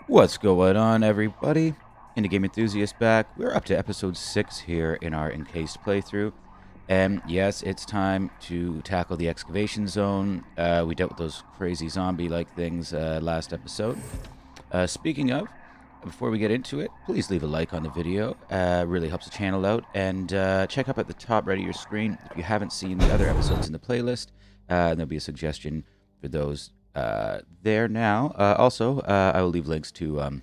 What's going on, everybody? Indie game enthusiast back. We're up to episode 6 here in our Encased playthrough. And yes, it's time to tackle the Excavation Zone. We dealt with those crazy zombie-like things last episode. Speaking of, before we get into it, please leave a like on the video. Really helps the channel out. And check up at the top right of your screen if you haven't seen the other episodes in the playlist. There'll be a suggestion for those there now. Also, I will leave links to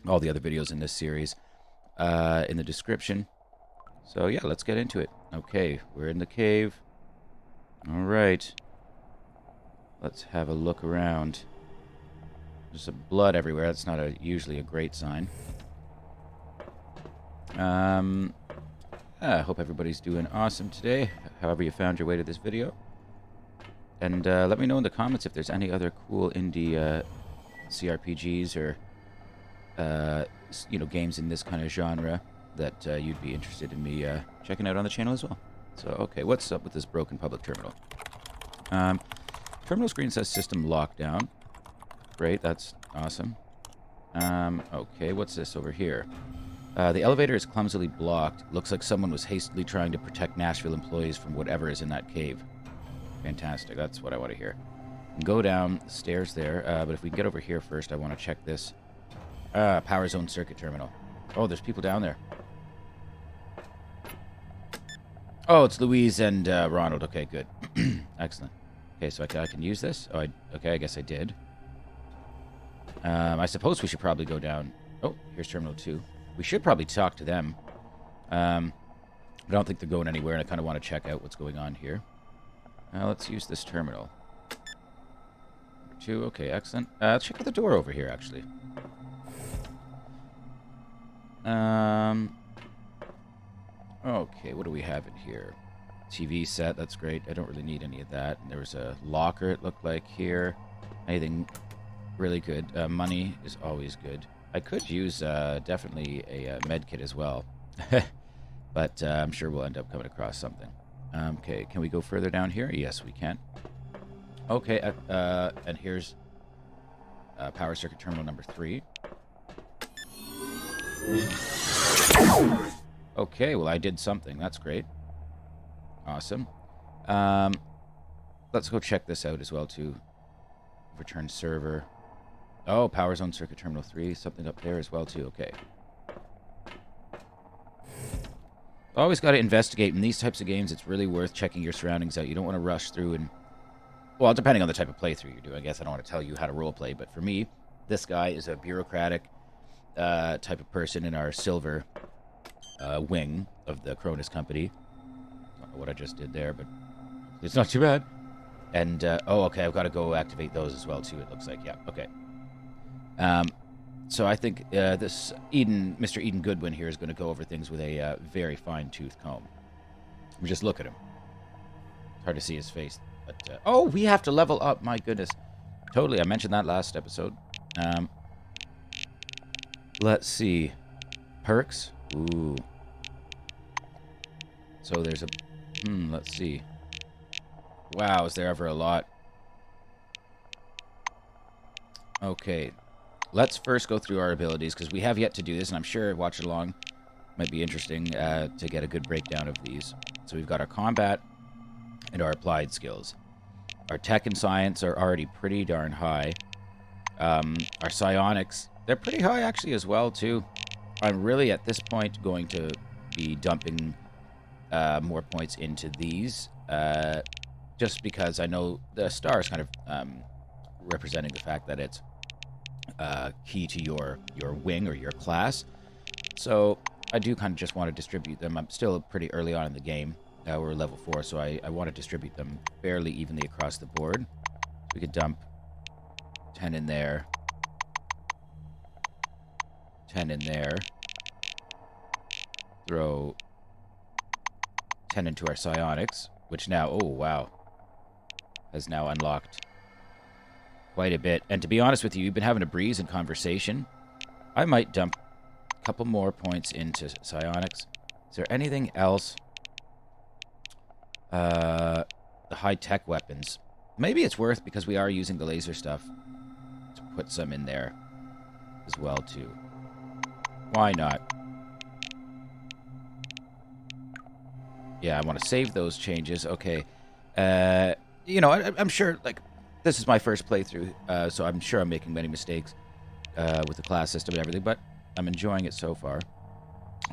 all the other videos in this series in the description. So yeah, let's get into it. Okay, we're in the cave. All right. Let's have a look around. There's some blood everywhere. That's not usually a great sign. I hope everybody's doing awesome today, however you found your way to this video. And let me know in the comments if there's any other cool indie CRPGs or games in this kind of genre that you'd be interested in me checking out on the channel as well. So, okay, what's up with this broken public terminal? Terminal screen says system lockdown. Great, that's awesome. Okay, what's this over here? The elevator is clumsily blocked. Looks like someone was hastily trying to protect Nashville employees from whatever is in that cave. Fantastic, that's what I want to hear. Go down the stairs there, but if we can get over here first, I want to check this. Power zone circuit terminal. Oh, there's people down there. Oh, it's Louise and Ronald. Okay, good. Excellent. Okay, so I can use this? Oh, okay, I guess I did. I suppose we should probably go down. Oh, here's Terminal 2. We should probably talk to them. I don't think they're going anywhere, and I kind of want to check out what's going on here. Let's use this terminal. Number 2, okay, excellent. Let's check out the door over here, actually. Okay, what do we have in here? TV set, that's great. I don't really need any of that. And there was a locker, it looked like, here. Anything really good. Money is always good. I could use definitely a med kit as well. But I'm sure we'll end up coming across something. Okay, can we go further down here? Yes, we can. Okay, and here's power circuit terminal number 3. Okay, well, I did something. That's great. Awesome. Let's go check this out as well, too. Return server. Oh, power zone circuit terminal 3. Something up there as well, too. Okay. Always got to investigate. In these types of games, it's really worth checking your surroundings out. You don't want to rush through and... Well, depending on the type of playthrough you're doing. I guess I don't want to tell you how to roleplay, but for me, this guy is a bureaucratic type of person in our silver wing of the Cronus Company. I don't know what I just did there, but it's not too bad. And, oh, okay, I've got to go activate those as well, too, it looks like. Yeah, okay. So I think this Mr. Eden Goodwin here is going to go over things with a very fine-tooth comb. Just look at him. It's hard to see his face. But, oh, we have to level up. My goodness. Totally. I mentioned that last episode. Let's see. Perks. Ooh. So there's a... let's see. Wow, is there ever a lot? Okay. Let's first go through our abilities, because we have yet to do this, and I'm sure watch along might be interesting to get a good breakdown of these. So we've got our combat and our applied skills. Our tech and science are already pretty darn high. Our psionics, they're pretty high actually as well, too. I'm really, at this point, going to be dumping more points into these, just because I know the star is kind of representing the fact that it's key to your wing or your class. So I do kind of just want to distribute them. I'm still pretty early on in the game. We're level 4, so I want to distribute them fairly evenly across the board. So we could dump 10 in there, 10 in there, throw 10 into our psionics, which now, oh wow, has now unlocked quite a bit. And to be honest with you, you've been having a breeze in conversation. I might dump a couple more points into psionics. Is there anything else? The high-tech weapons. Maybe it's worth, because we are using the laser stuff, to put some in there. as well, too. Why not? Yeah, I want to save those changes. Okay. You know, I'm sure, like, this is my first playthrough, so I'm sure I'm making many mistakes with the class system and everything, but I'm enjoying it so far.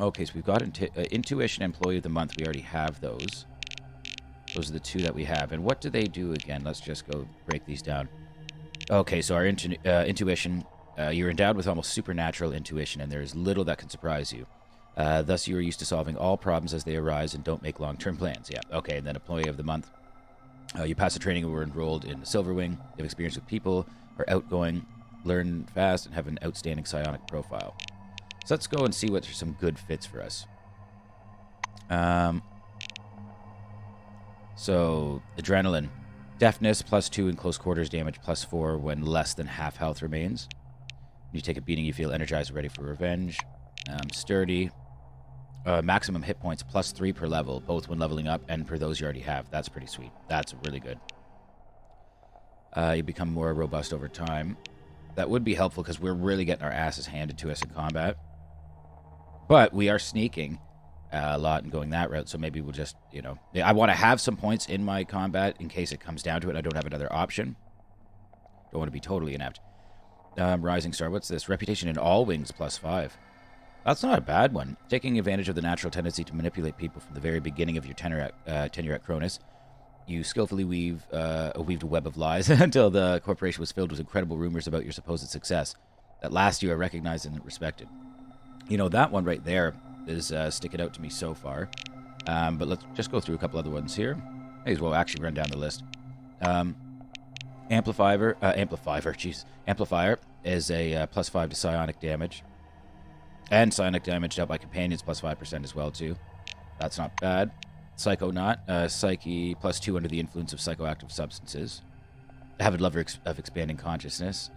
Okay, so we've got Intuition Employee of the Month. We already have those. Those are the two that we have. And what do they do again? Let's just go break these down. Okay, so our intuition, you're endowed with almost supernatural intuition, and there is little that can surprise you. Thus, you are used to solving all problems as they arise and don't make long-term plans. Yeah, okay, and then Employee of the Month. You pass the training and were enrolled in the Silver Wing. You have experience with people, are outgoing, learn fast, and have an outstanding psionic profile. So let's go and see what are some good fits for us. So, Adrenaline. Deafness, +2 in close quarters damage, +4 when less than half health remains. When you take a beating, you feel energized and ready for revenge. Sturdy. Maximum hit points, +3 per level, both when leveling up and per those you already have. That's pretty sweet. That's really good. You become more robust over time. That would be helpful because we're really getting our asses handed to us in combat. But we are sneaking a lot and going that route, so maybe we'll just, you know... I want to have some points in my combat in case it comes down to it. I don't have another option. Don't want to be totally inept. Rising Star, what's this? Reputation in all wings, +5. That's not a bad one. Taking advantage of the natural tendency to manipulate people from the very beginning of your tenure at Cronus, you skillfully weaved a web of lies until the corporation was filled with incredible rumors about your supposed success. At last, you are recognized and respected. You know, that one right there is sticking out to me so far. But let's just go through a couple other ones here. May as well actually run down the list. Amplifier is a +5 to psionic damage. And psionic damage dealt by companions, +5% as well, too. That's not bad. Psychonaut, Psyche, +2 under the influence of psychoactive substances. Avid lover of expanding consciousness.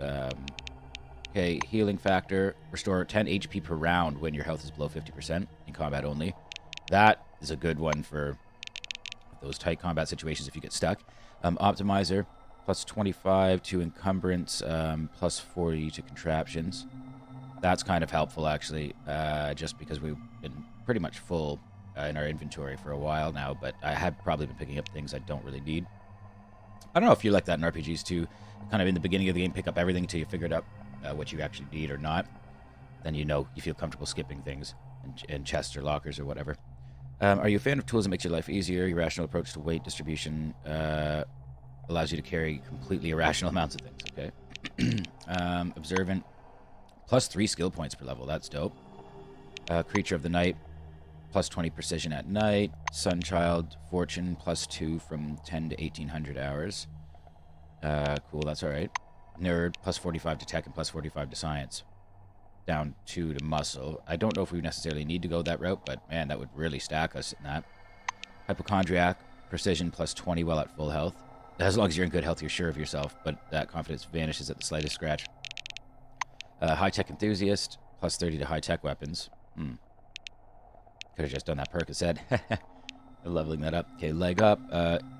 Okay, healing factor, restore 10 HP per round when your health is below 50% in combat only. That is a good one for those tight combat situations if you get stuck. Optimizer, +25 to encumbrance, +40 to contraptions. That's kind of helpful, actually, just because we've been pretty much full in our inventory for a while now, but I have probably been picking up things I don't really need. I don't know if you're like that in RPGs, too. Kind of in the beginning of the game, pick up everything until you figured out what you actually need or not. Then you know you feel comfortable skipping things in chests or lockers or whatever. Are you a fan of tools that makes your life easier? Your rational approach to weight distribution allows you to carry completely irrational amounts of things, okay? Observant, +3 skill points per level. That's dope. Creature of the Night, +20 precision at night. Sunchild, Fortune, +2 from 10 to 1800 hours. Cool, that's alright. Nerd, +45 to tech and +45 to science. Down 2 to muscle. I don't know if we necessarily need to go that route, but man, that would really stack us in that. Hypochondriac, precision +20 while at full health. As long as you're in good health, you're sure of yourself, but that confidence vanishes at the slightest scratch. High-tech enthusiast, +30 to high-tech weapons. Could have just done that Percocet. Leveling that up. Okay, leg up.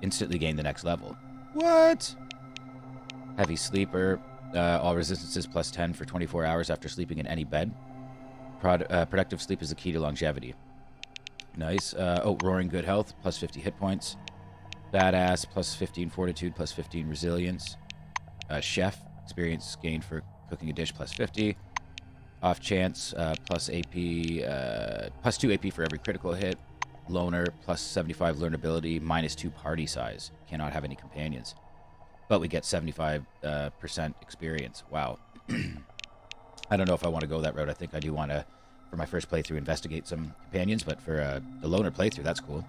Instantly gain the next level. What? Heavy sleeper. All resistances +10 for 24 hours after sleeping in any bed. Productive sleep is the key to longevity. Nice. Roaring good health, +50 hit points. Badass, +15 fortitude, +15 resilience. Chef, experience gained for cooking a dish, +50. Off chance, plus AP, +2 AP for every critical hit. Loner, +75 learnability, -2 party size. Cannot have any companions. But we get 75% experience. Wow. I don't know if I want to go that route. I think I do want to, for my first playthrough, investigate some companions. But for the loner playthrough, that's cool.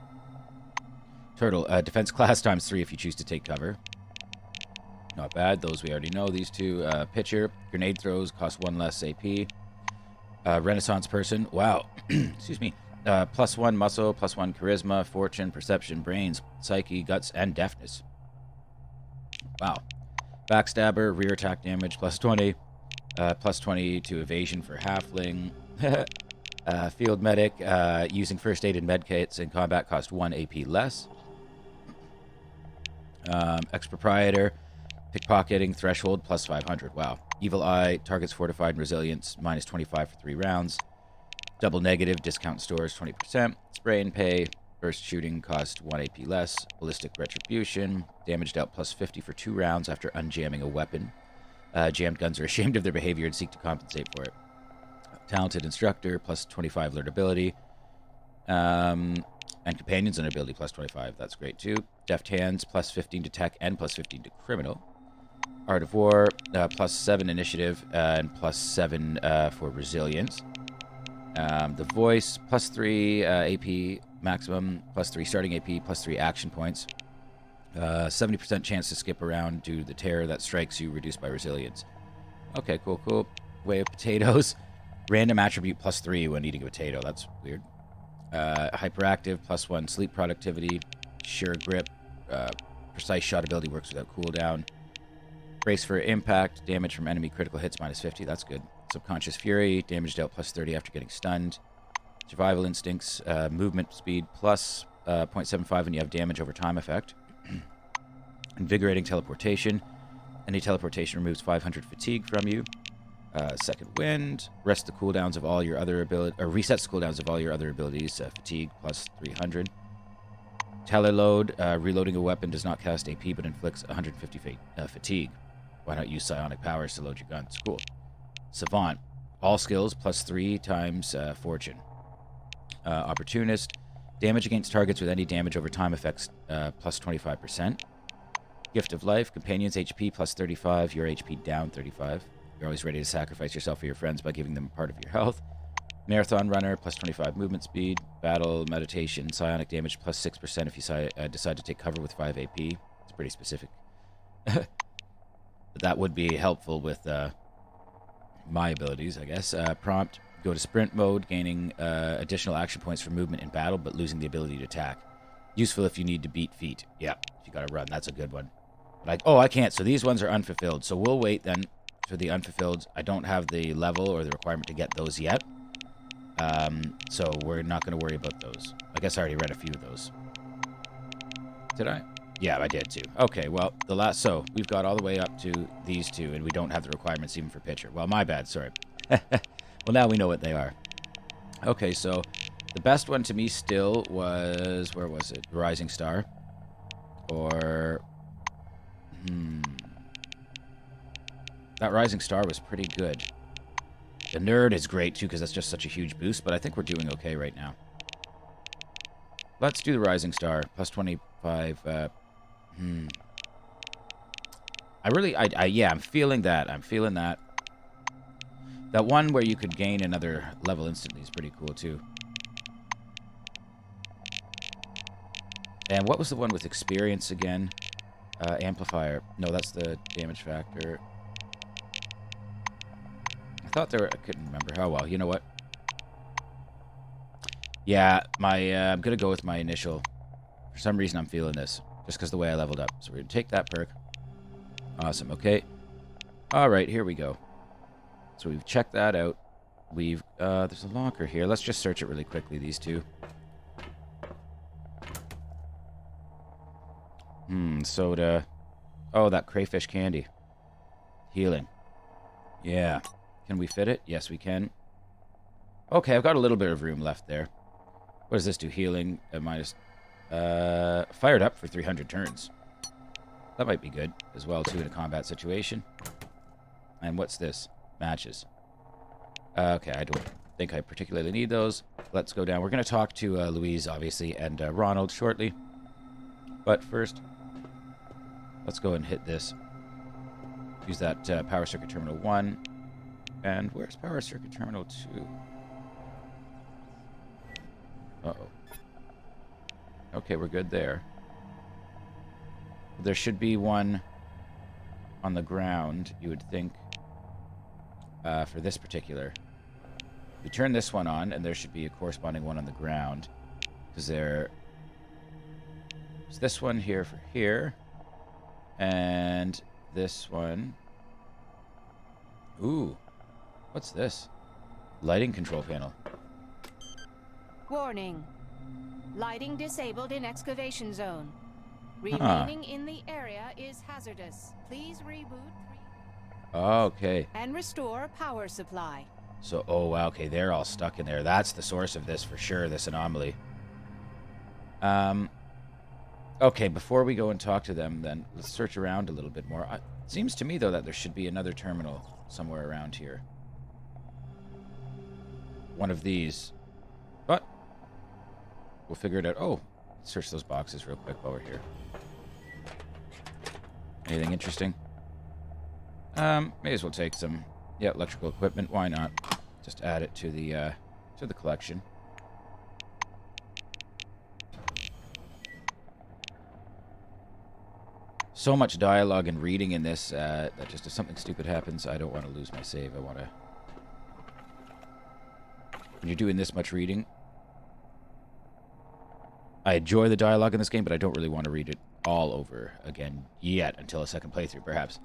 Turtle, defense class ×3 if you choose to take cover. Not bad. Those we already know. These two. Pitcher, grenade throws, cost 1 less AP. Renaissance person. Wow. Excuse me. +1 muscle, +1 charisma, fortune, perception, brains, psyche, guts, and deafness. Wow. Backstabber, rear attack damage, +20. +20 to evasion for halfling. Field medic, using first aid and med kits in combat cost 1 AP less. Expropriator, pickpocketing, threshold, +500. Wow. Evil Eye, targets fortified and resilience, minus 25 for 3 rounds. Double negative, discount stores 20%. Spray and pay, burst shooting cost 1 AP less. Ballistic retribution, damage dealt plus 50 for 2 rounds after unjamming a weapon. Jammed guns are ashamed of their behavior and seek to compensate for it. Talented instructor, plus 25 alert ability. And companions and ability, plus 25. That's great too. Deft hands, plus 15 to tech and plus 15 to criminal. Art of War, plus 7 initiative and plus 7 for resilience. The voice, plus 3 AP maximum, plus 3 starting AP, plus 3 action points. 70% chance to skip around due to the terror that strikes you, reduced by resilience. Okay, cool, cool. Way of potatoes. Random attribute plus 3 when eating a potato. That's weird. Hyperactive, plus 1 sleep productivity. Sure grip. Precise shot ability works without cooldown. Brace for impact. Damage from enemy critical hits minus 50. That's good. Subconscious fury. Damage dealt plus 30 after getting stunned. Survival instincts. Movement speed plus 0.75 when you have damage over time effect. Invigorating teleportation. Any teleportation removes 500 fatigue from you. Second wind. Resets the cooldowns of all your other abilities. Fatigue plus 300. Teleload. Reloading a weapon does not cast AP but inflicts 150 fatigue. Why not use psionic powers to load your guns? Cool. Savant. All skills plus 3 times fortune. Opportunist. Damage against targets with any damage over time effects plus 25%. Gift of Life. Companions HP plus 35. Your HP down 35. You're always ready to sacrifice yourself for your friends by giving them part of your health. Marathon Runner plus 25 movement speed. Battle Meditation. Psionic damage plus 6% if you decide to take cover with 5 AP. It's pretty specific. But that would be helpful with my abilities, I guess. Prompt. Go to sprint mode, gaining additional action points for movement in battle, but losing the ability to attack. Useful if you need to beat feet. Yeah, if you gotta run, that's a good one. But I can't, so these ones are unfulfilled. So we'll wait then for the unfulfilled. I don't have the level or the requirement to get those yet. So we're not going to worry about those. I guess I already read a few of those. Did I? Yeah, I did too. Okay, well, so we've got all the way up to these two, and we don't have the requirements even for pitcher. Well, my bad, sorry. Well, now we know what they are. Okay, so the best one to me still was, where was it? Rising Star. Or, that Rising Star was pretty good. The Nerd is great, too, because that's just such a huge boost, but I think we're doing okay right now. Let's do the Rising Star. Plus 25. Yeah, I'm feeling that. I'm feeling that. That one where you could gain another level instantly is pretty cool, too. And what was the one with experience again? Amplifier. No, that's the damage factor. I thought there were... I couldn't remember. Oh, well, you know what? Yeah, I'm going to go with my initial. For some reason, I'm feeling this. Just because the way I leveled up. So we're going to take that perk. Awesome, okay. All right, here we go. So we've checked that out. We've... there's a locker here. Let's just search it really quickly, these two. Soda. Oh, that crayfish candy. Healing. Yeah. Can we fit it? Yes, we can. Okay, I've got a little bit of room left there. What does this do? Healing minus... fired up for 300 turns. That might be good as well, too, in a combat situation. And what's this? Matches. Okay, I don't think I particularly need those. Let's go down. We're going to talk to Louise, obviously, and Ronald shortly. But first, let's go and hit this. Use that Power Circuit Terminal 1. And where's Power Circuit Terminal 2? Uh-oh. Okay, we're good there. There should be one on the ground, you would think, for this particular. We turn this one on, and there should be a corresponding one on the ground. Because there's this one here for here. And this one. Ooh. What's this? Lighting control panel. Warning. Lighting disabled in Excavation Zone. Remaining in the area is hazardous. Please reboot. Okay. and restore power supply. So, oh, wow, okay, they're all stuck in there. That's the source of this for sure, this anomaly. Okay, before we go and talk to them, then, let's search around a little bit more. It seems to me, though, that there should be another terminal somewhere around here. One of these. But we'll figure it out. Oh, let's search those boxes real quick while we're here. Anything interesting? May as well take some, yeah, electrical equipment. Why not? Just add it to the collection. So much dialogue and reading in this that just if something stupid happens, I don't want to lose my save. I want to... When you're doing this much reading, I enjoy the dialogue in this game, but I don't really want to read it all over again yet until a second playthrough, perhaps.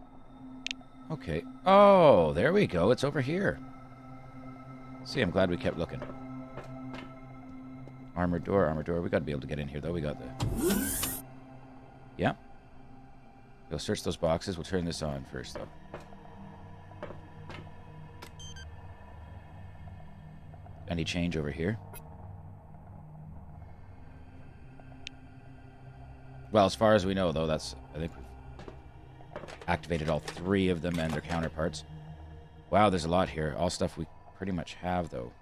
Okay. Oh, there we go. It's over here. See, I'm glad we kept looking. Armored door, armored door. We got to be able to get in here, though. We got the... Yeah. Go search those boxes. We'll turn this on first, though. Any change over here? Well, as far as we know, though, that's... I think we've activated all 3 of them and their counterparts. Wow, there's a lot here. All stuff we pretty much have, though.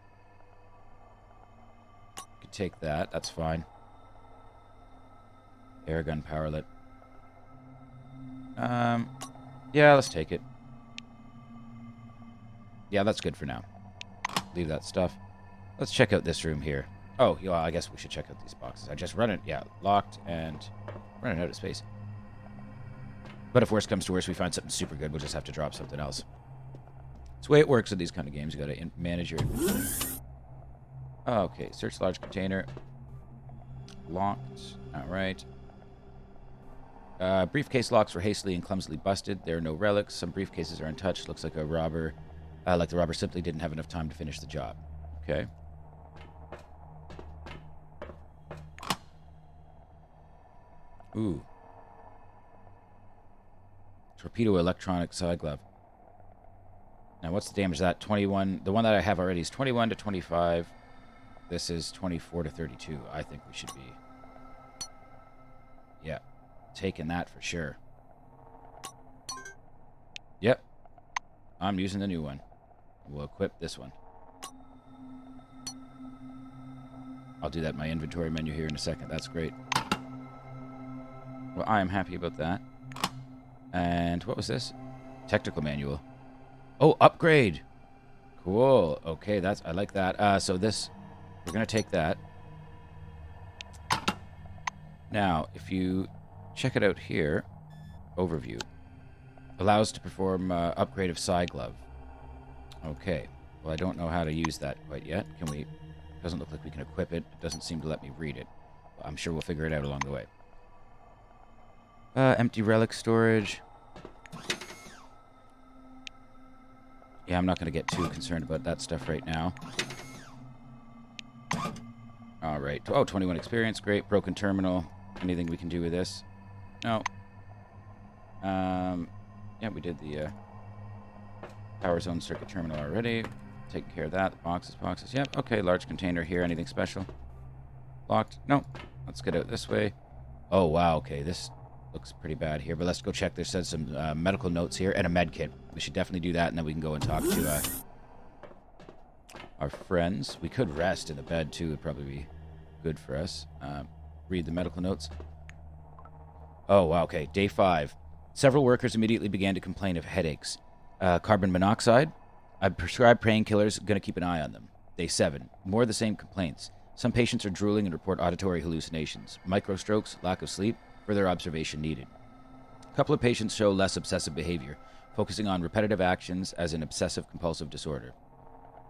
Could take that. That's fine. Airgun powerlet. Yeah, let's take it. Yeah, that's good for now. Leave that stuff. Let's check out this room here. Oh, yeah, I guess we should check out these boxes. I just run it, yeah, locked and running out of space. But if worst comes to worst, we find something super good, we'll just have to drop something else. It's the way it works with these kind of games. You gotta manage your inventory. Okay, search large container. Locked. Alright. Briefcase locks were hastily and clumsily busted. There are no relics. Some briefcases are untouched. Looks like a robber... like the robber simply didn't have enough time to finish the job. Okay. Ooh. Torpedo electronic side glove. Now, what's the damage of that? 21. The one that I have already is 21 to 25. This is 24 to 32. I think we should be... Yeah. Taking that for sure. Yep. I'm using the new one. We'll equip this one. I'll do that in my inventory menu here in a second. That's great. Well, I am happy about that. And what was this? Technical manual. Oh, upgrade. Cool. Okay, that's... I like that. So this... We're going to take that. Now, if you check it out here, overview. Allows to perform upgrade of psi glove. Okay. Well, I don't know how to use that quite yet. Can we... Doesn't look like we can equip it. It doesn't seem to let me read it. I'm sure we'll figure it out along the way. Empty relic storage. Yeah, I'm not going to get too concerned about that stuff right now. Alright. Oh, 21 experience. Great. Broken terminal. Anything we can do with this? No. Yeah, we did the power zone circuit terminal already. Taking care of that. Boxes, boxes. Yep. Okay, large container here. Anything special? Locked? No. Let's get out this way. Oh, wow. Okay, this looks pretty bad here. But let's go check. There says some medical notes here and a med kit. We should definitely do that, and then we can go and talk to our friends. We could rest in the bed, too. It would probably be good for us. Read the medical notes. Oh, wow. Okay, day 5. Several workers immediately began to complain of headaches. Carbon monoxide. I prescribed painkillers. Going to keep an eye on them. Day 7. More of the same complaints. Some patients are drooling and report auditory hallucinations. Microstrokes, lack of sleep. Further observation needed. A couple of patients show less obsessive behavior, focusing on repetitive actions as an obsessive-compulsive disorder.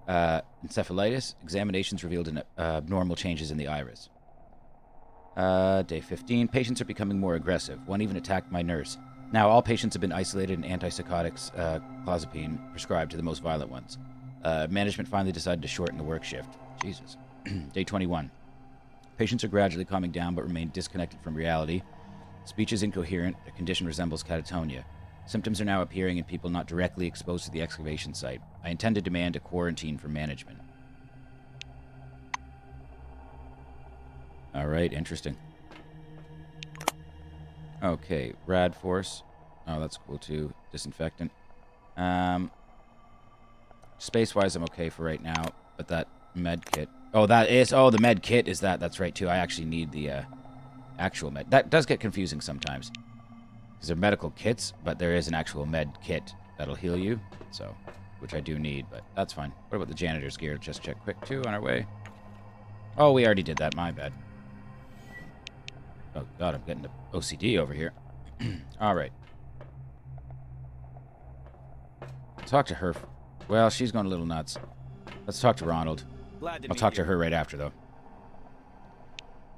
Encephalitis. Examinations revealed abnormal changes in the iris. Day 15. Patients are becoming more aggressive. One even attacked my nurse. Now, all patients have been isolated and antipsychotics, clozapine, prescribed to the most violent ones. Management finally decided to shorten the work shift. Jesus. Day 21. Patients are gradually calming down but remain disconnected from reality. Speech is incoherent. Their condition resembles catatonia. Symptoms are now appearing in people not directly exposed to the excavation site. I intend to demand a quarantine for management. All right, interesting. Okay, rad force. Oh, that's cool too. Disinfectant. Space-wise, I'm okay for right now, but that med kit. Oh, the med kit is that. That's right too. I actually need the actual med. That does get confusing sometimes. Because they're medical kits, but there is an actual med kit that'll heal you. So, which I do need, but that's fine. What about the janitor's gear? Just check quick too on our way. Oh, we already did that. My bad. Oh god, I'm getting the OCD over here. All right. Talk to her. Well, she's going a little nuts. Let's talk to Ronald. I'll talk to her right after, though.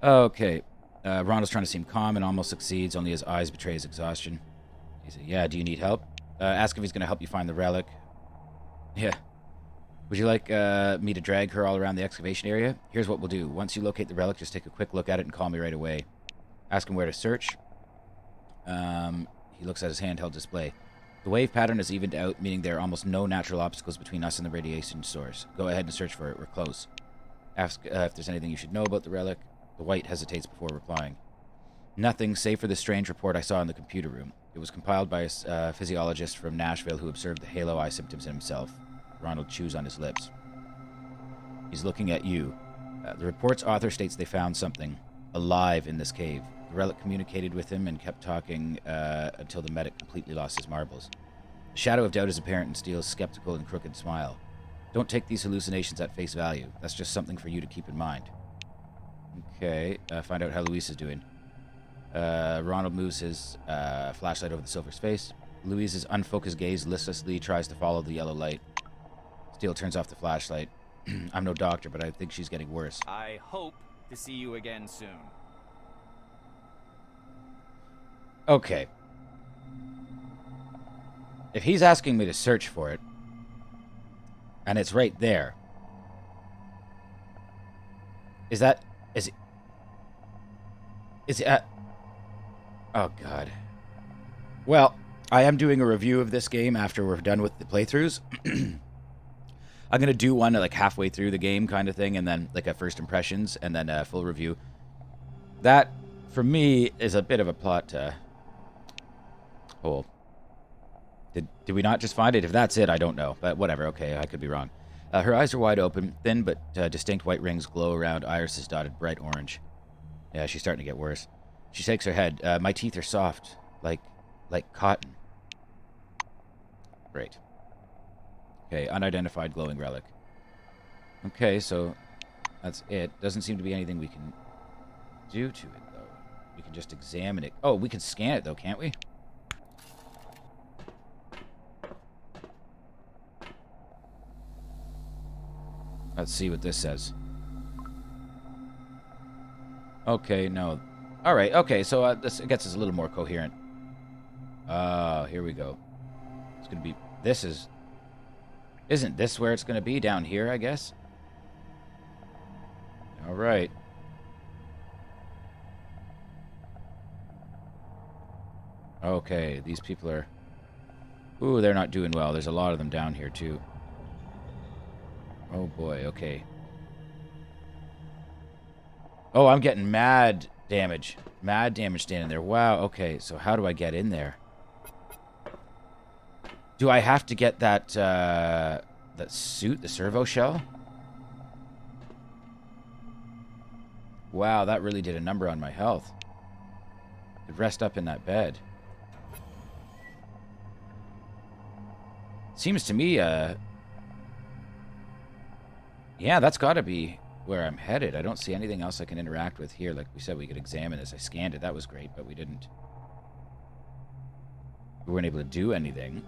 Okay. Ronald's trying to seem calm and almost succeeds, only his eyes betray his exhaustion. He said, yeah, do you need help? Ask if he's going to help you find the relic. Yeah. Would you like me to drag her all around the excavation area? Here's what we'll do. Once you locate the relic, just take a quick look at it and call me right away. Ask him where to search. He looks at his handheld display. The wave pattern is evened out, meaning there are almost no natural obstacles between us and the radiation source. Go ahead and search for it. We're close. Ask if there's anything you should know about the relic. The white hesitates before replying. Nothing, save for the strange report I saw in the computer room. It was compiled by a physiologist from Nashville who observed the halo eye symptoms in himself. Ronald chews on his lips. He's looking at you. The report's author states they found something alive in this cave. The relic communicated with him and kept talking until the medic completely lost his marbles. A shadow of doubt is apparent in Steele's skeptical and crooked smile. Don't take these hallucinations at face value. That's just something for you to keep in mind. Okay, find out how Luis is doing. Ronald moves his flashlight over the Silver's face. Louise's unfocused gaze listlessly tries to follow the yellow light. Steele turns off the flashlight. I'm no doctor, but I think she's getting worse. I hope to see you again soon. Okay. If he's asking me to search for it, and it's right there, is it, oh god. Well, I am doing a review of this game after we're done with the playthroughs. I'm going to do one like halfway through the game kind of thing, and then like a first impressions, and then a full review. That, for me, is a bit of a plot hole. Did we not just find it? If that's it, I don't know. But whatever, okay, I could be wrong. Her eyes are wide open. Thin but distinct white rings glow around irises dotted bright orange. Yeah, she's starting to get worse. She shakes her head. My teeth are soft, like cotton. Great. Okay, unidentified glowing relic. Okay, so that's it. Doesn't seem to be anything we can do to it, though. We can just examine it. Oh, we can scan it, though, can't we? Let's see what this says. Okay, no. Alright, okay, so this gets us a little more coherent. Here we go. It's gonna be... This is... Isn't this where it's gonna be? Down here, I guess? Alright. Okay, these people are... Ooh, they're not doing well. There's a lot of them down here, too. Oh, boy, okay. Oh, I'm getting mad damage. Mad damage standing there. Wow, okay, so how do I get in there? Do I have to get that, that suit, the servo shell? Wow, that really did a number on my health. Could rest up in that bed. Seems to me, yeah, that's gotta be where I'm headed. I don't see anything else I can interact with here. Like we said, we could examine this. I scanned it. That was great, but we didn't. We weren't able to do anything.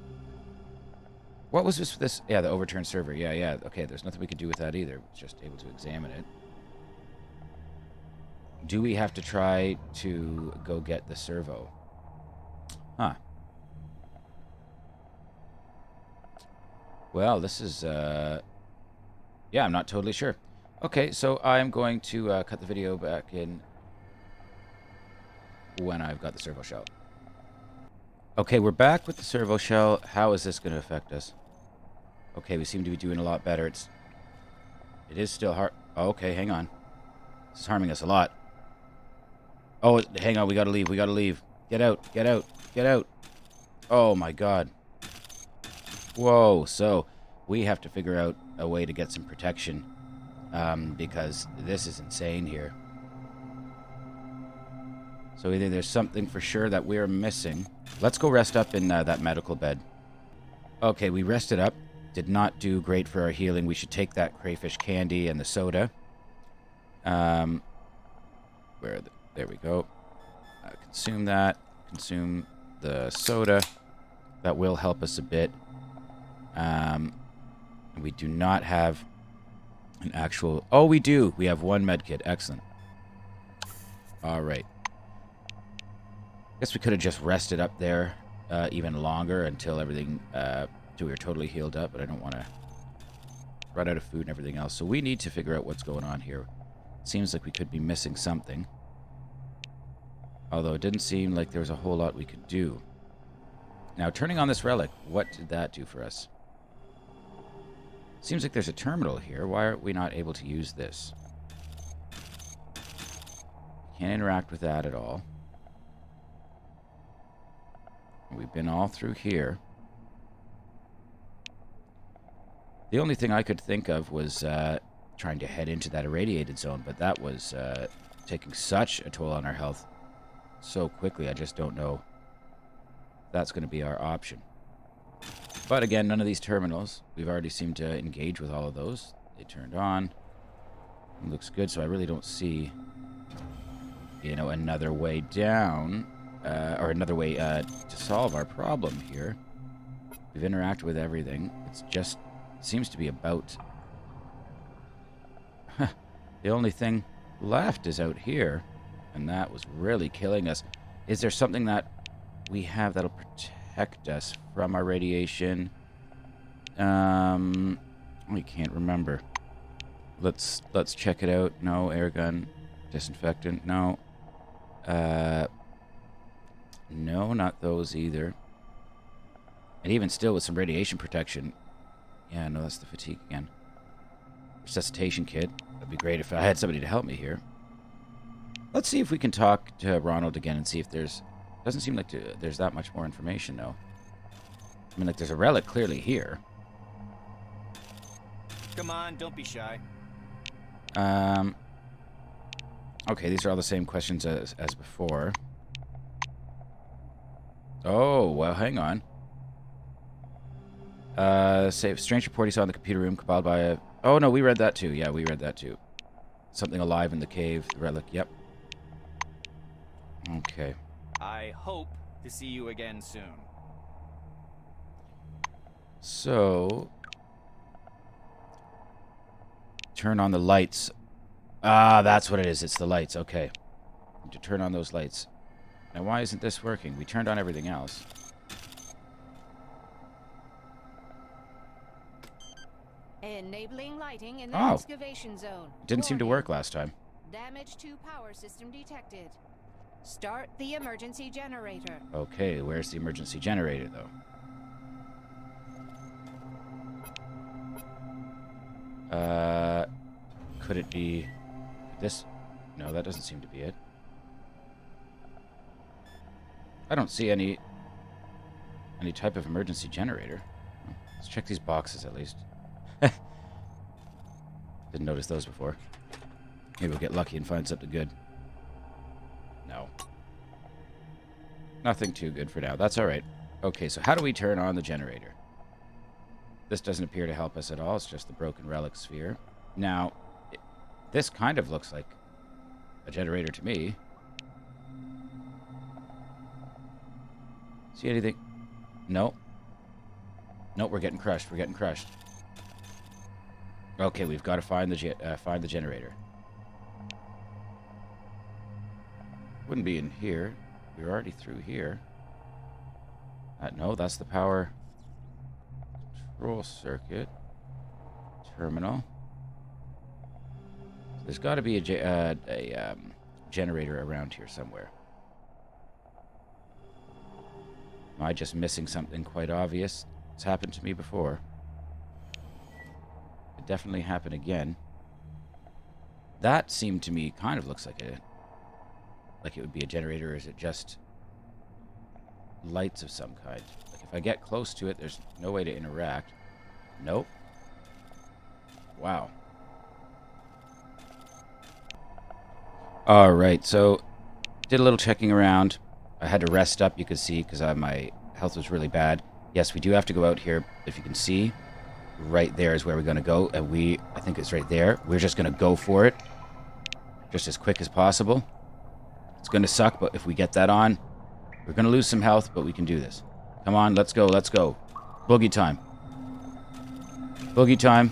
What was this? Yeah, the overturned server. Yeah. Okay, there's nothing we could do with that either. We're just able to examine it. Do we have to try to go get the servo? Huh. Well, this is, yeah, I'm not totally sure. Okay, so I'm going to cut the video back in when I've got the servo shell. Okay, we're back with the servo shell. How is this going to affect us? Okay, we seem to be doing a lot better. It is still hard. Oh, okay, hang on. This is harming us a lot. Oh, hang on. We gotta leave. We gotta leave. Get out. Get out. Get out. Oh, my God. Whoa. So, we have to figure out a way to get some protection. Because this is insane here. So either there's something for sure that we're missing. Let's go rest up in that medical bed. Okay, we rested up. Did not do great for our healing. We should take that crayfish candy and the soda. There we go. Consume that. Consume the soda. That will help us a bit. We do not have an actual... Oh, we do. We have one med kit. Excellent. All right. Guess we could have just rested up there even longer until everything... till we were totally healed up, but I don't want to run out of food and everything else. So we need to figure out what's going on here. Seems like we could be missing something. Although it didn't seem like there was a whole lot we could do. Now, turning on this relic, what did that do for us? Seems like there's a terminal here. Why are we not able to use this? Can't interact with that at all. We've been all through here. The only thing I could think of was trying to head into that irradiated zone, but that was taking such a toll on our health so quickly. I just don't know if that's going to be our option. But again, none of these terminals. We've already seemed to engage with all of those. They turned on. It looks good, so I really don't see, you know, another way down, or another way to solve our problem here. We've interacted with everything. It's just seems to be about... The only thing left is out here, and that was really killing us. Is there something that we have that'll protect us from our radiation? We can't remember. Let's check it out. No, air gun, disinfectant, no. No, not those either. And even still with some radiation protection. Yeah, no, that's the fatigue again. Resuscitation kit. That'd be great if I had somebody to help me here. Let's see if we can talk to Ronald again and see if there's... Doesn't seem like there's that much more information, though. I mean, like, there's a relic clearly here. Come on, don't be shy. Okay, these are all the same questions as before. Oh, well, hang on. Say, strange report he saw in the computer room compiled by a... Oh, no, we read that too. Yeah, we read that too. Something alive in the cave. The relic, yep. Okay. I hope to see you again soon. So... Turn on the lights. Ah, that's what it is. It's the lights. Okay. Need to turn on those lights. Now, why isn't this working? We turned on everything else. Enabling lighting in the Oh. excavation zone. It didn't seem to Warning. work last time. Damage to power system detected. Start the emergency generator. Okay, where's the emergency generator, though? Could it be this? No, that doesn't seem to be it. I don't see any type of emergency generator. Let's check these boxes at least. Didn't notice those before. Maybe we'll get lucky and find something good. No. Nothing too good for now. That's all right. Okay, so how do we turn on the generator? This doesn't appear to help us at all. It's just the broken relic sphere. Now, this kind of looks like a generator to me. See anything? No. Nope, we're getting crushed. We're getting crushed. Okay, we've got to find the generator. Wouldn't be in here. We're already through here. No, that's the power control circuit. Terminal. So there's got to be a generator around here somewhere. Am I just missing something quite obvious? It's happened to me before. It definitely happened again. That seemed to me kind of looks like it would be a generator, or is it just lights of some kind? Like if I get close to it, there's no way to interact. Nope. Wow. Alright, so did a little checking around. I had to rest up, you could see, because my health was really bad. Yes, we do have to go out here. If you can see, right there is where we're going to go. And I think it's right there. We're just going to go for it. Just as quick as possible. It's going to suck, but if we get that on, we're going to lose some health, but we can do this. Come on, let's go, let's go. Boogie time. Boogie time.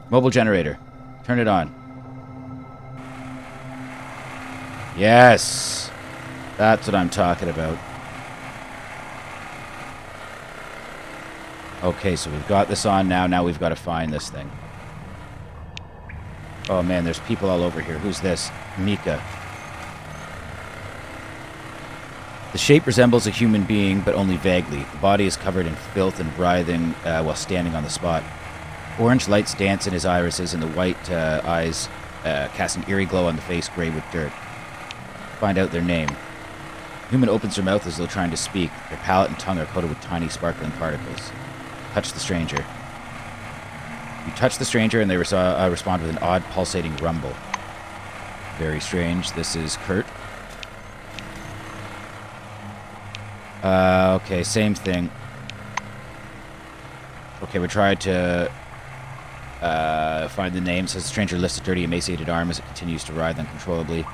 Mobile generator. Turn it on. Yes! That's what I'm talking about. Okay, so we've got this on now. Now we've got to find this thing. Oh man, there's people all over here. Who's this? Mika. The shape resembles a human being, but only vaguely. The body is covered in filth and writhing while standing on the spot. Orange lights dance in his irises, and the white eyes cast an eerie glow on the face gray with dirt. Find out their name. Human opens their mouth as though trying to speak. Their palate and tongue are coated with tiny sparkling particles. Touch the stranger. You touch the stranger and they respond with an odd pulsating rumble. Very strange. This is Kurt. Okay, same thing. Okay, we tried to find the name. It says the stranger lifts a dirty, emaciated arm as it continues to writhe uncontrollably.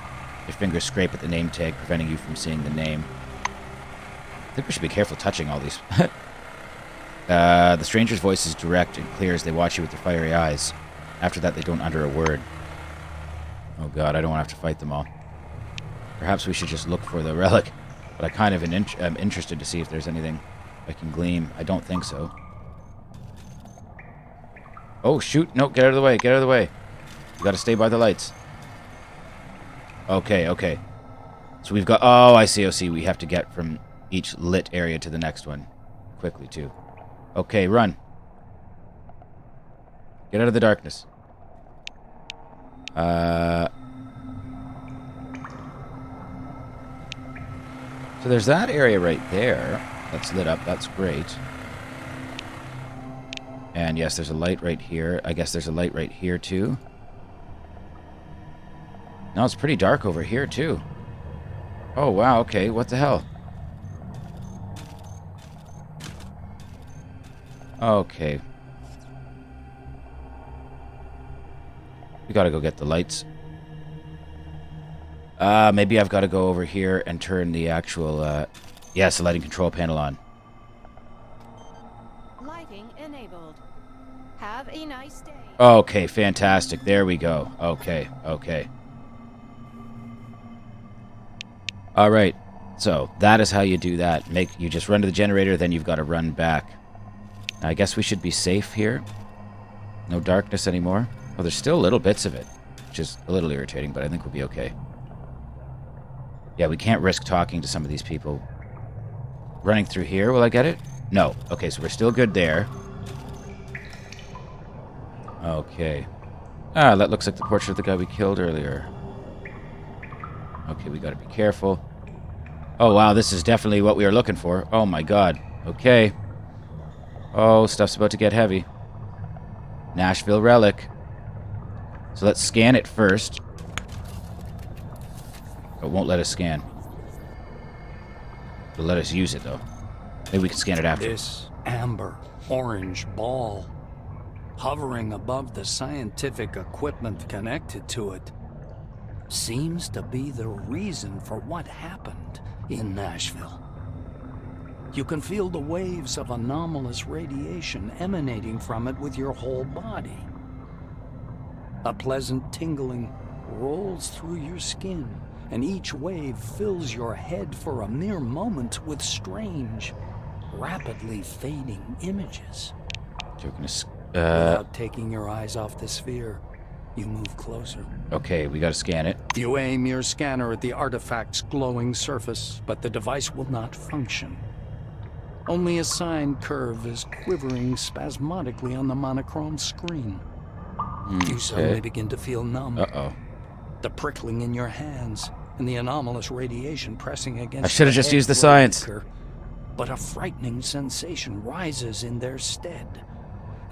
Your fingers scrape at the name tag, preventing you from seeing the name. I think we should be careful touching all these. The stranger's voice is direct and clear as they watch you with their fiery eyes. After that, they don't utter a word. Oh god, I don't want to have to fight them all. Perhaps we should just look for the relic. But I kind of am interested to see if there's anything I can glean. I don't think so. Oh, shoot. No, get out of the way. Get out of the way. You gotta stay by the lights. Okay, okay. So we've got... Oh, I see, I see. We have to get from each lit area to the next one. Quickly, too. Okay, run. Get out of the darkness. So there's that area right there that's lit up. That's great. And yes, there's a light right here. I guess there's a light right here, too. No, it's pretty dark over here, too. Oh, wow, okay. What the hell? Okay. We gotta go get the lights. Maybe I've got to go over here and turn the actual, yes, the lighting control panel on. Lighting enabled. Have a nice day. Okay, fantastic. There we go. Okay, okay. Alright, so that is how you do that. You just run to the generator, then you've got to run back. I guess we should be safe here. No darkness anymore. Oh, there's still little bits of it, which is a little irritating, but I think we'll be okay. Yeah, we can't risk talking to some of these people. Running through here, will I get it? No. Okay, so we're still good there. Okay. Ah, that looks like the portrait of the guy we killed earlier. Okay, we gotta be careful. Oh, wow, this is definitely what we were looking for. Oh, my God. Okay. Oh, stuff's about to get heavy. Nashville relic. So let's scan it first. It won't let us scan. It'll let us use it, though. Maybe we can scan it after. This amber orange ball, hovering above the scientific equipment connected to it, seems to be the reason for what happened in Nashville. You can feel the waves of anomalous radiation emanating from it with your whole body. A pleasant tingling rolls through your skin, and each wave fills your head for a mere moment with strange, rapidly fading images. Without taking your eyes off the sphere, you move closer. Okay, we gotta scan it. You aim your scanner at the artifact's glowing surface, but the device will not function. Only a sine curve is quivering spasmodically on the monochrome screen. You suddenly begin to feel numb. Uh-oh. The prickling in your hands and the anomalous radiation pressing against I should have the just head used the grow science. weaker, but a frightening sensation rises in their stead.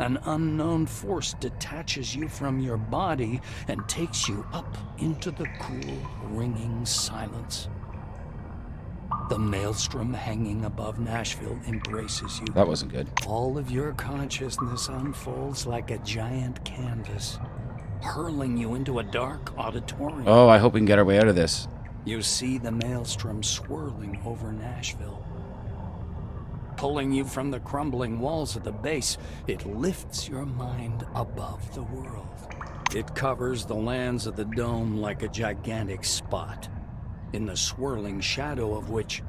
An unknown force detaches you from your body and takes you up into the cool, ringing silence. The maelstrom hanging above Nashville embraces you. That wasn't good. All of your consciousness unfolds like a giant canvas, hurling you into a dark auditorium. Oh, I hope we can get our way out of this. You see the maelstrom swirling over Nashville. Pulling you from the crumbling walls of the base, it lifts your mind above the world. It covers the lands of the dome like a gigantic spot, in the swirling shadow of which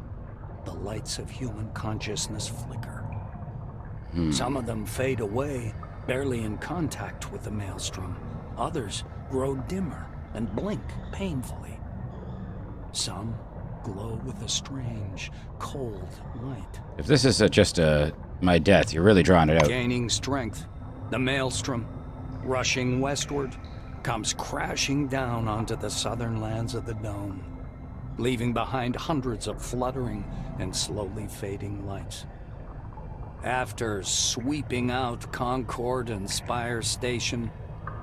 the lights of human consciousness flicker. Some of them fade away, barely in contact with the maelstrom. Others grow dimmer and blink painfully. Some glow with a strange, cold light. If this is just my death, you're really drawing it out. Gaining strength, the maelstrom, rushing westward, comes crashing down onto the southern lands of the dome, leaving behind hundreds of fluttering and slowly fading lights. After sweeping out Concord and Spire Station,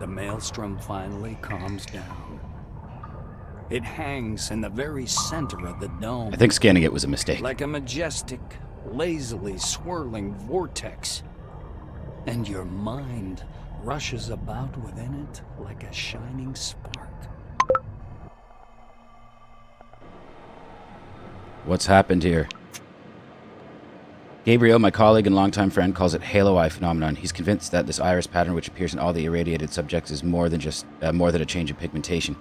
the maelstrom finally calms down. It hangs in the very center of the dome. I think scanning it was a mistake. Like a majestic, lazily swirling vortex. And your mind rushes about within it like a shining spark. What's happened here? Gabriel, my colleague and longtime friend, calls it halo eye phenomenon. He's convinced that this iris pattern, which appears in all the irradiated subjects, is more than a change in pigmentation.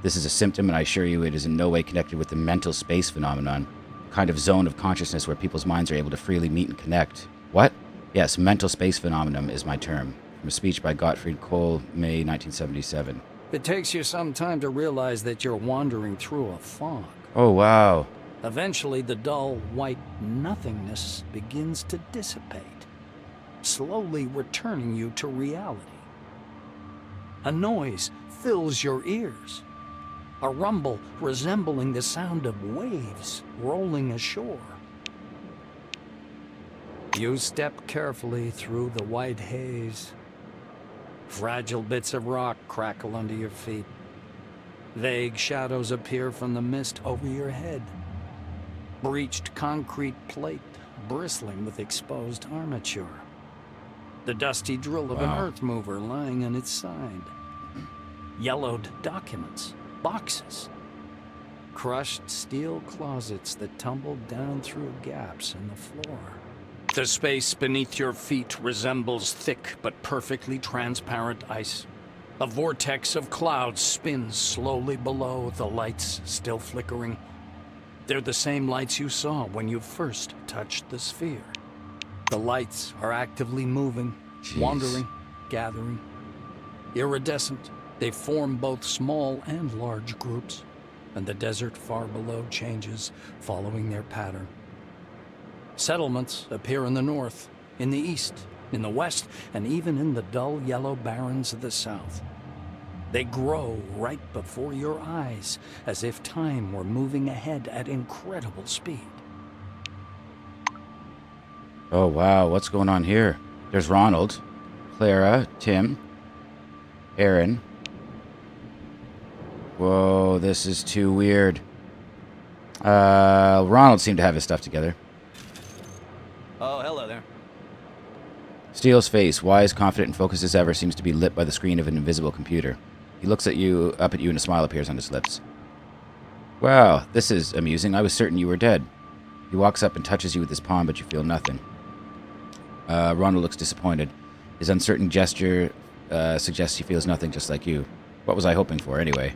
This is a symptom, and I assure you it is in no way connected with the mental space phenomenon, a kind of zone of consciousness where people's minds are able to freely meet and connect. What? Yes, mental space phenomenon is my term. From a speech by Gottfried Kohl, May 1977. It takes you some time to realize that you're wandering through a fog. Oh, wow. Eventually, the dull, white nothingness begins to dissipate, slowly returning you to reality. A noise fills your ears, a rumble resembling the sound of waves rolling ashore. You step carefully through the white haze. Fragile bits of rock crackle under your feet. Vague shadows appear from the mist over your head. Breached concrete plate bristling with exposed armature. The dusty drill of an earth mover lying on its side. Yellowed documents, boxes. Crushed steel closets that tumbled down through gaps in the floor. The space beneath your feet resembles thick but perfectly transparent ice. A vortex of clouds spins slowly below, the lights still flickering. They're the same lights you saw when you first touched the sphere. The lights are actively moving, wandering, gathering. Iridescent, they form both small and large groups, and the desert far below changes, following their pattern. Settlements appear in the north, in the east, in the west, and even in the dull yellow barrens of the south. They grow right before your eyes, as if time were moving ahead at incredible speed. Oh, wow. What's going on here? There's Ronald, Clara, Tim, Aaron. Whoa, this is too weird. Ronald seemed to have his stuff together. Oh, hello there. Steele's face, wise, confident, and focused as ever, seems to be lit by the screen of an invisible computer. He looks up at you, and a smile appears on his lips. Wow, this is amusing. I was certain you were dead. He walks up and touches you with his palm, but you feel nothing. Ronald looks disappointed. His uncertain gesture suggests he feels nothing, just like you. What was I hoping for, anyway?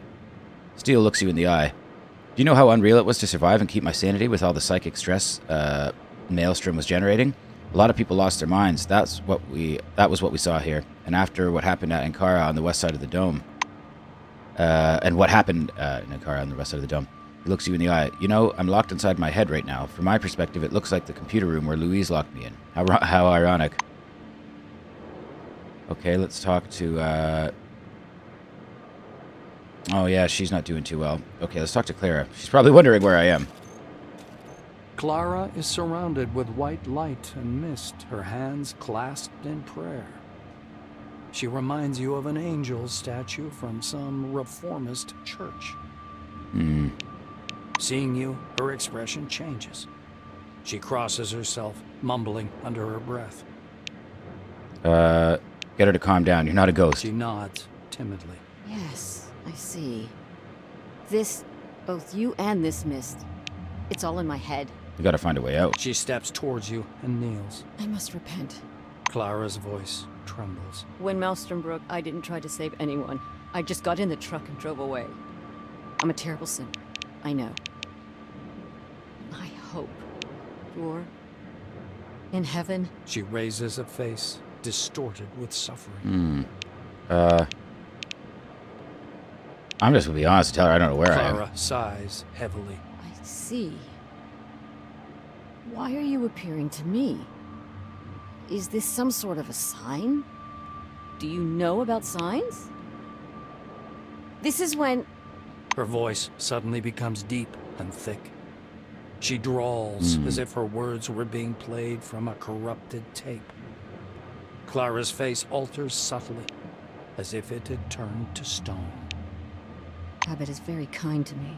Steele looks you in the eye. Do you know how unreal it was to survive and keep my sanity with all the psychic stress Maelstrom was generating? A lot of people lost their minds. That was what we saw here. And after what happened at Ankara on the west side of the dome, and what happened in Ankara on the west side of the dome, He looks you in the eye. You know, I'm locked inside my head right now. From my perspective, it looks like the computer room where Louise locked me in. How ironic. Okay, let's talk to, Oh, yeah, she's not doing too well. Okay, let's talk to Clara. She's probably wondering where I am. Clara is surrounded with white light and mist, her hands clasped in prayer. She reminds you of an angel statue from some reformist church. Seeing you, her expression changes. She crosses herself, mumbling under her breath. Get her to calm down. You're not a ghost. She nods timidly. Yes, I see. This, both you and this mist, it's all in my head. You gotta find a way out. She steps towards you and kneels. I must repent. Clara's voice trembles. When Maelstrom broke, I didn't try to save anyone. I just got in the truck and drove away. I'm a terrible sinner. I know. I hope you're in heaven. She raises a face distorted with suffering. I'm just gonna be honest and tell her I don't know where I am. Clara sighs heavily. I see. Why are you appearing to me? Is this some sort of a sign? Do you know about signs? This is when... Her voice suddenly becomes deep and thick. She drawls as if her words were being played from a corrupted tape. Clara's face alters subtly, as if it had turned to stone. Abbott is very kind to me.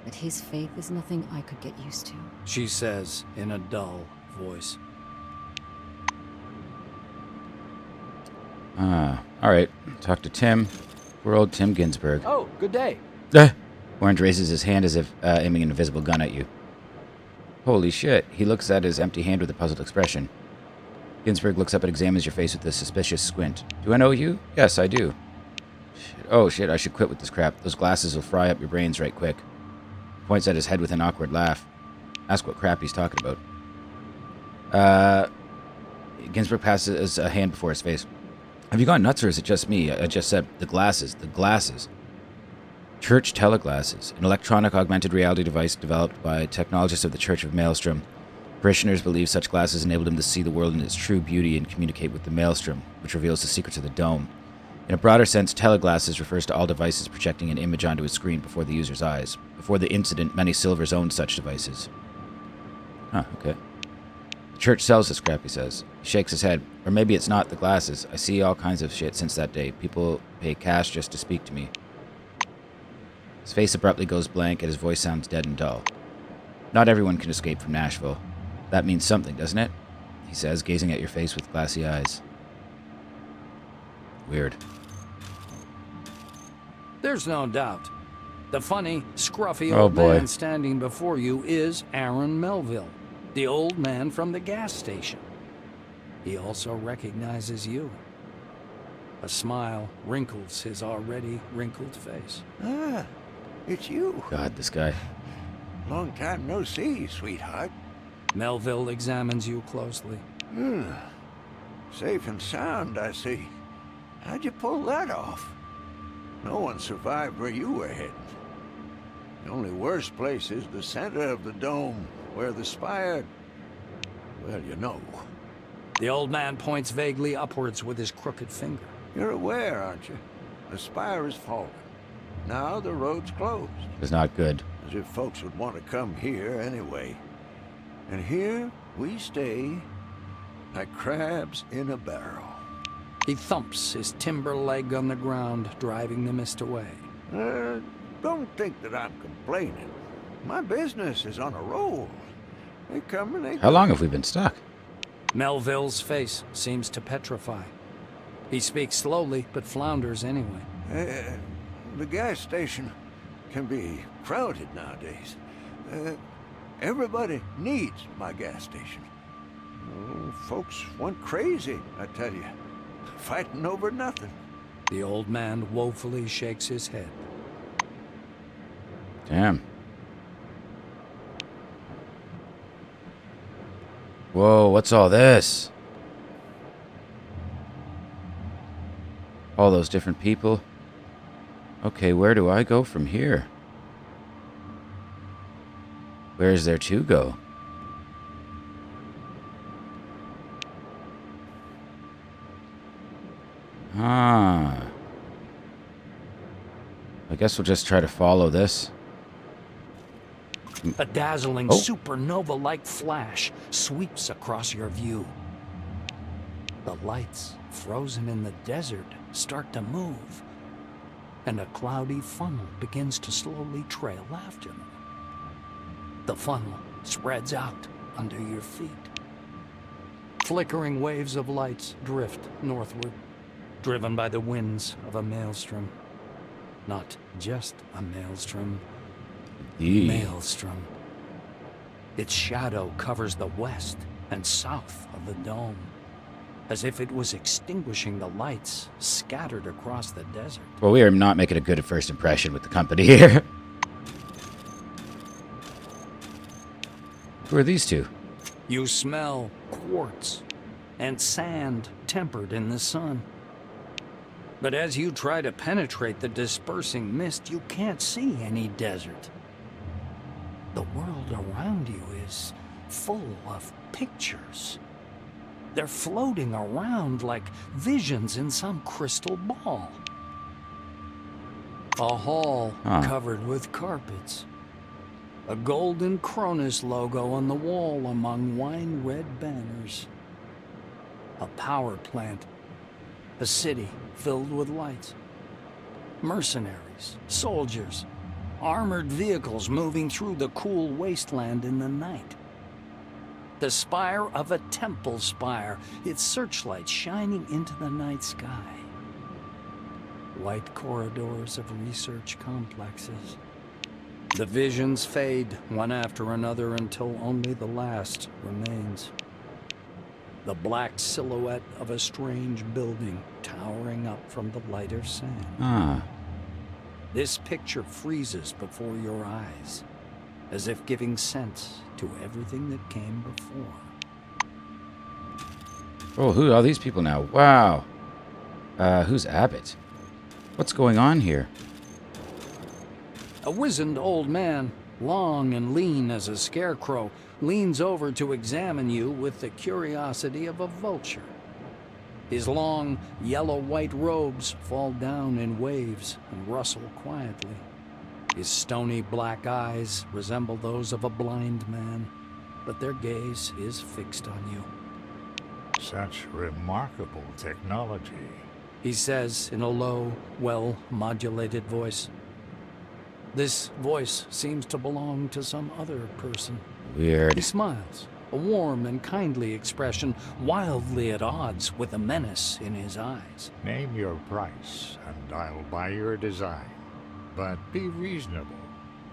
But his faith is nothing I could get used to. She says in a dull voice. Alright. Talk to Tim. Poor old Tim Ginsburg. Oh, good day. Orange raises his hand as if aiming an invisible gun at you. Holy shit. He looks at his empty hand with a puzzled expression. Ginsburg looks up and examines your face with a suspicious squint. Do I know you? Yes, I do. Shit. Oh shit, I should quit with this crap. Those glasses will fry up your brains right quick. He points at his head with an awkward laugh. Ask what crap he's talking about. Ginsburg passes a hand before his face. Have you gone nuts or is it just me? I just said the glasses. The glasses. Church teleglasses, an electronic augmented reality device developed by technologists of the Church of Maelstrom. Parishioners believe such glasses enabled them to see the world in its true beauty and communicate with the Maelstrom, which reveals the secrets of the dome. In a broader sense, teleglasses refers to all devices projecting an image onto a screen before the user's eyes. Before the incident, many Silvers owned such devices. Huh, okay. The church sells this crap, he says. He shakes his head. Or maybe it's not the glasses. I see all kinds of shit since that day. People pay cash just to speak to me. His face abruptly goes blank and his voice sounds dead and dull. Not everyone can escape from Nashville. That means something, doesn't it? He says, gazing at your face with glassy eyes. Weird. There's no doubt. The funny, scruffy Oh, old boy. man standing before you is Aaron Melville, the old man from the gas station. He also recognizes you. A smile wrinkles his already wrinkled face. Ah, it's you. God, this guy. Long time no see, sweetheart. Melville examines you closely. Safe and sound, I see. How'd you pull that off? No one survived where you were heading. The only worst place is the center of the dome, where the spire... Well, you know. The old man points vaguely upwards with his crooked finger. You're aware, aren't you? The spire is fallen. Now the road's closed. It's not good. As if folks would want to come here anyway. And here we stay, like crabs in a barrel. He thumps his timber leg on the ground, driving the mist away. Don't think that I'm complaining. My business is on a roll. They come and they How long have we been stuck? Melville's face seems to petrify. He speaks slowly, but flounders anyway. The gas station can be crowded nowadays. Everybody needs my gas station. Oh, folks went crazy, I tell you. Fighting over nothing. The old man woefully shakes his head. Damn. Whoa, what's all this? All those different people. Okay, where do I go from here? Where is there to go? Ah. I guess we'll just try to follow this. A dazzling Oh. supernova-like flash sweeps across your view. The lights, frozen in the desert, start to move, and a cloudy funnel begins to slowly trail after them. The funnel spreads out under your feet. Flickering waves of lights drift northward, driven by the winds of a maelstrom. Not just a maelstrom. Maelstrom. Its shadow covers the west and south of the dome, as if it was extinguishing the lights scattered across the desert. Well, we are not making a good first impression with the company here. Who are these two? You smell quartz and sand tempered in the sun. But as you try to penetrate the dispersing mist, you can't see any desert. The world around you is full of pictures. They're floating around like visions in some crystal ball. A hall covered with carpets. A golden Cronus logo on the wall among wine-red banners. A power plant. A city filled with lights. Mercenaries, soldiers, armored vehicles moving through the cool wasteland in the night. The spire of a temple spire, its searchlight shining into the night sky. White corridors of research complexes. The visions fade one after another until only the last remains. The black silhouette of a strange building towering up from the lighter sand. Ah. This picture freezes before your eyes, as if giving sense to everything that came before. Oh, who are these people now? Wow. Who's Abbott? What's going on here? A wizened old man, long and lean as a scarecrow, leans over to examine you with the curiosity of a vulture. His long, yellow-white robes fall down in waves and rustle quietly. His stony black eyes resemble those of a blind man, but their gaze is fixed on you. Such remarkable technology. He says in a low, well-modulated voice. This voice seems to belong to some other person. Weird. He smiles, a warm and kindly expression, wildly at odds with the menace in his eyes. Name your price, and I'll buy your design. But be reasonable.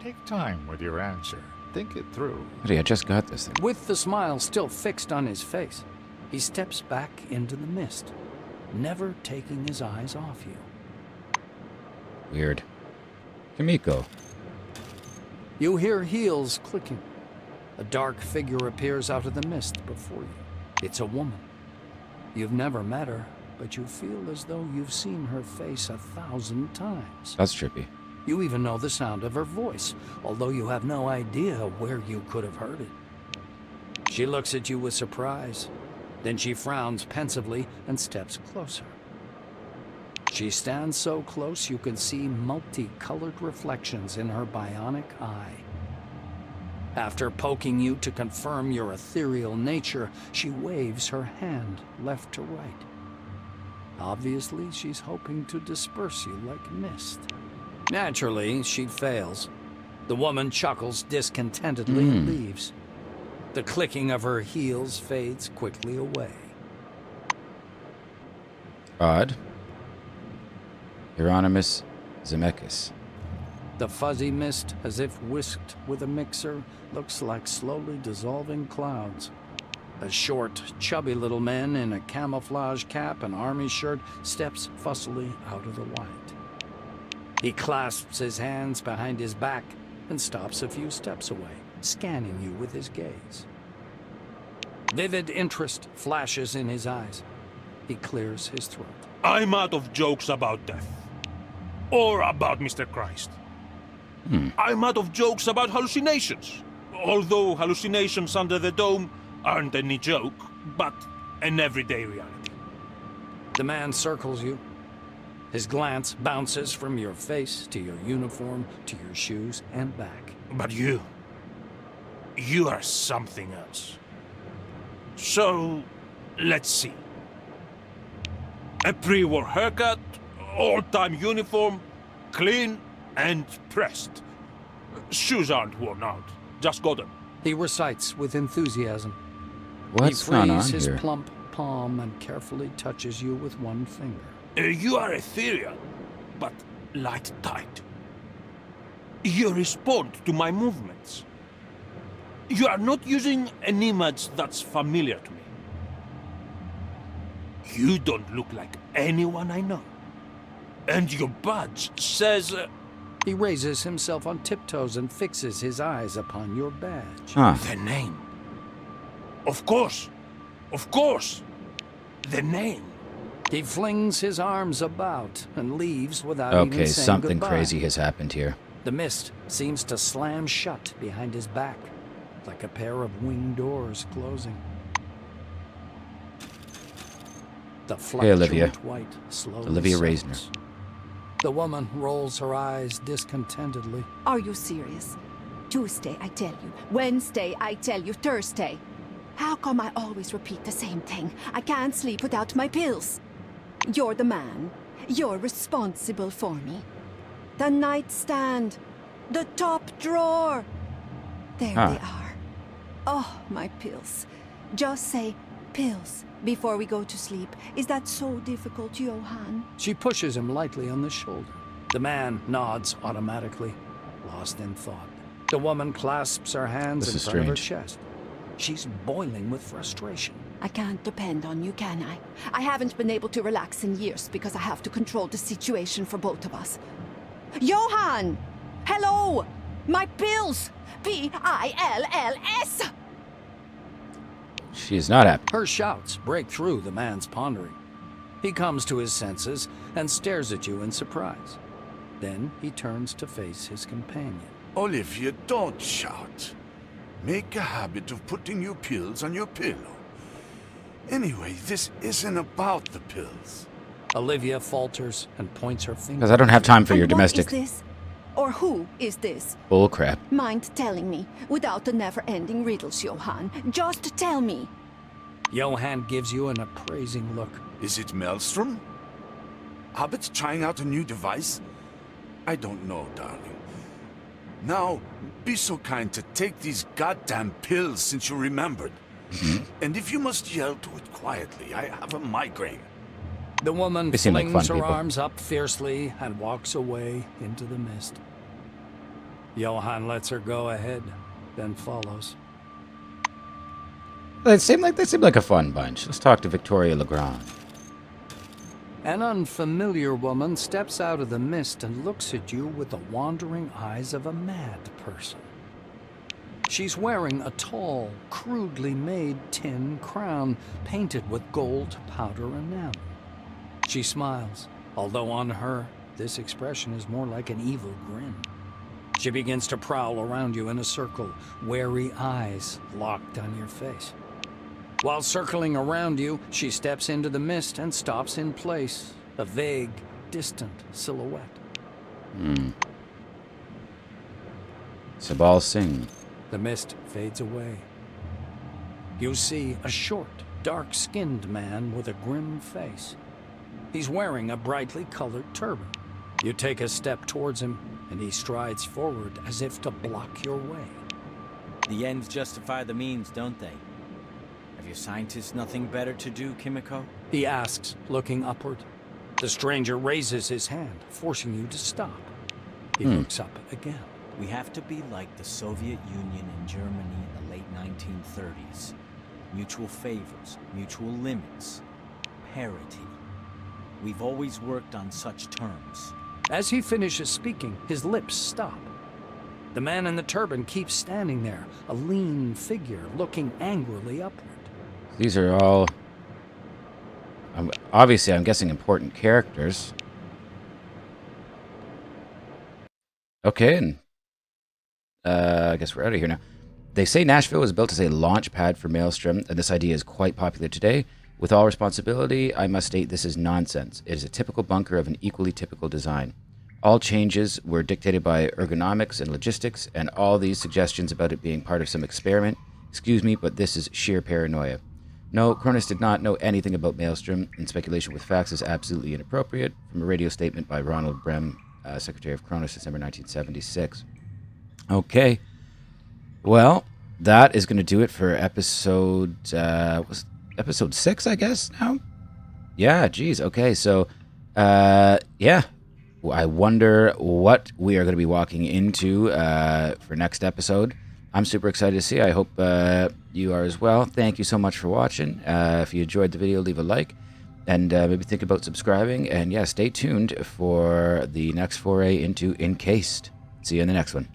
Take time with your answer. Think it through. Buddy, I just got this thing. With the smile still fixed on his face, he steps back into the mist, never taking his eyes off you. Weird. Kimiko. You hear heels clicking. A dark figure appears out of the mist before you. It's a woman. You've never met her, but you feel as though you've seen her face 1,000 times. That's trippy. You even know the sound of her voice, although you have no idea where you could have heard it. She looks at you with surprise. Then she frowns pensively and steps closer. She stands so close you can see multicolored reflections in her bionic eye. After poking you to confirm your ethereal nature, she waves her hand left to right. Obviously, she's hoping to disperse you like mist. Naturally, she fails. The woman chuckles discontentedly and leaves. The clicking of her heels fades quickly away. Odd. Hieronymus Zemeckis. The fuzzy mist, as if whisked with a mixer, looks like slowly dissolving clouds. A short, chubby little man in a camouflage cap and army shirt steps fussily out of the light. He clasps his hands behind his back and stops a few steps away, scanning you with his gaze. Vivid interest flashes in his eyes. He clears his throat. I'm out of jokes about death. Or about Mr. Christ. I'm out of jokes about hallucinations. Although hallucinations under the dome aren't any joke, but an everyday reality. The man circles you. His glance bounces from your face to your uniform to your shoes and back. But you are something else. So, let's see. A pre-war haircut, old-time uniform, clean and pressed. Shoes aren't worn out, just got them. He recites with enthusiasm. What's he going on frees his here? plump palm and carefully touches you with one finger. You are ethereal, but light-tight. You respond to my movements. You are not using an image that's familiar to me. You don't look like anyone I know. And your badge says... He raises himself on tiptoes and fixes his eyes upon your badge. Huh. The name. Of course. Of course. The name. He flings his arms about and leaves without even Okay, saying something goodbye. crazy has happened here. The mist seems to slam shut behind his back, like a pair of wing doors closing. The Hey, Olivia. fluctuant white slowly Olivia settles. Reisner. The woman rolls her eyes discontentedly. Are you serious? Tuesday, I tell you. Wednesday, I tell you. Thursday. How come I always repeat the same thing? I can't sleep without my pills. You're the man. You're responsible for me. The nightstand. The top drawer. There Huh. they are. Oh, my pills. Just say pills before we go to sleep. Is that so difficult, Johan? She pushes him lightly on the shoulder. The man nods automatically, lost in thought. The woman clasps her hands This in is front of her strange. chest. She's boiling with frustration. I can't depend on you, can I? I haven't been able to relax in years because I have to control the situation for both of us. Johan! Hello! My pills! P-I-L-L-S! She is not happy. Her shouts break through the man's pondering. He comes to his senses and stares at you in surprise. Then he turns to face his companion. Olivia, don't shout. Make a habit of putting your pills on your pillow. Anyway, this isn't about the pills. Olivia falters and points her finger. Because I don't have time for And your what domestic is this? Or who is this? bull crap. Mind telling me, without the never-ending riddles, Johan. Just tell me. Johan gives you an appraising look. Is it Maelstrom? Hobbit's trying out a new device? I don't know, darling. Now, be so kind to take these goddamn pills since you remembered. And if you must yell, do it quietly. I have a migraine. The woman They seem like flings fun her people. arms up fiercely and walks away into the mist. Johan lets her go ahead, then follows. They seem like a fun bunch. Let's talk to Victoria Legrand. An unfamiliar woman steps out of the mist and looks at you with the wandering eyes of a mad person. She's wearing a tall, crudely made tin crown painted with gold powder enamel. She smiles, although on her, this expression is more like an evil grin. She begins to prowl around you in a circle, wary eyes locked on your face. While circling around you, she steps into the mist and stops in place, a vague, distant silhouette. Sabal Singh. The mist fades away. You see a short, dark-skinned man with a grim face. He's wearing a brightly colored turban. You take a step towards him, and he strides forward as if to block your way. The ends justify the means, don't they? Have your scientists nothing better to do, Kimiko? He asks, looking upward. The stranger raises his hand, forcing you to stop. He looks up again. We have to be like the Soviet Union and Germany in the late 1930s. Mutual favors, mutual limits, parity. We've always worked on such terms. As he finishes speaking, his lips stop. The man in the turban keeps standing there, a lean figure looking angrily upward. These are all... obviously, I'm guessing important characters. Okay, and... I guess we're out of here now. They say Nashville was built as a launch pad for Maelstrom, and this idea is quite popular today. With all responsibility, I must state this is nonsense. It is a typical bunker of an equally typical design. All changes were dictated by ergonomics and logistics, and all these suggestions about it being part of some experiment, excuse me, but this is sheer paranoia. No, Cronus did not know anything about Maelstrom, and speculation with facts is absolutely inappropriate, from a radio statement by Ronald Brem, Secretary of Cronus, December 1976. Okay. Well, that is going to do it for episode 6, I guess, now? Yeah, geez. Okay, so, yeah. I wonder what we are going to be walking into for next episode. I'm super excited to see. I hope you are as well. Thank you so much for watching. If you enjoyed the video, leave a like. And maybe think about subscribing. And yeah, stay tuned for the next foray into Encased. See you in the next one.